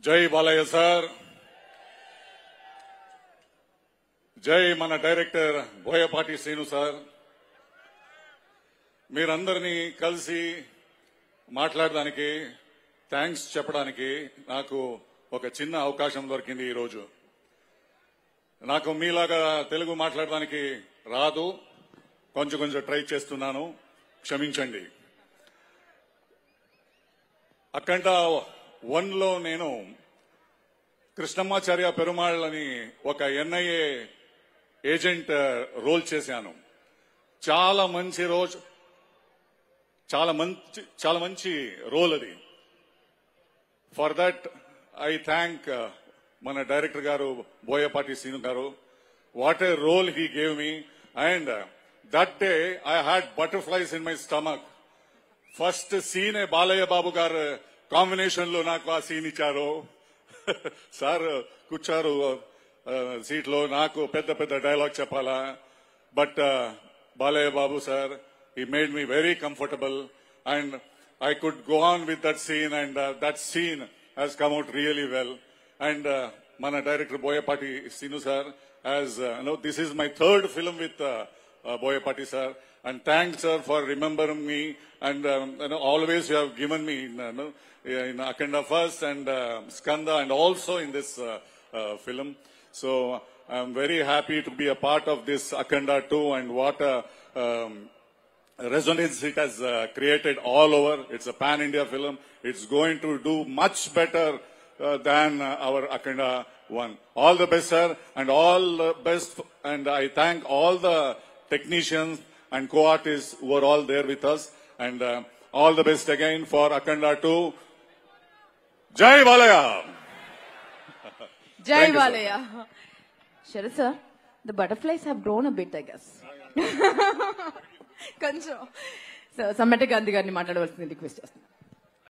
జై బాలయ్య సార్, జై మన డైరెక్టర్ బోయపాటి శ్రీను సార్. మీరందరినీ కలిసి మాట్లాడడానికి, థ్యాంక్స్ చెప్పడానికి నాకు ఒక చిన్న అవకాశం దొరికింది. ఈరోజు నాకు మీలాగా తెలుగు మాట్లాడడానికి రాదు, కొంచెం ట్రై చేస్తున్నాను, క్షమించండి. అఖండ 1లో నేను కృష్ణమాచార్య పెరుమాళ్ అని ఒక ఎన్ఐఏ ఏజెంట్ రోల్ చేశాను. చాలా మంచి రోల్ అది. ఫర్ దట్ ఐ థ్యాంక్ మన డైరెక్టర్ గారు బోయపాటి శ్రీను గారు. What a role he gave me, and that day I had butterflies in my stomach. First scene Balayya Babu గారు కాంబినేషన్ లో నాకు ఆ సీన్ ఇచ్చారు. సార్ కూర్చారు సీట్ లో, నాకు పెద్ద డైలాగ్ చెప్పాలా. But Balayya Babu sir, he made me very comfortable and I could go on with that scene, and that scene has come out really well. And mana director Boyapati Sinu sir, as this is my third film with Boyapati sir, and thanks sir for remembering me, and always you have given me in Akhanda first and Skanda and also in this film. So I am very happy to be a part of this Akhanda 2, and what a resonance it has created all over. It's a pan-India film. It's going to do much better than our Akhanda 1. All the best, sir, and all the best. And I thank all the technicians and co-artists who are all there with us. And all the best again for Akhanda 2. Jai Balaya! Jai Balaya. Sharad sir, the butterflies have grown a bit, I guess. కొంచెం సమ్మట గాంధీ గారిని మాట్లాడవలసింది request చేస్తున్నాను.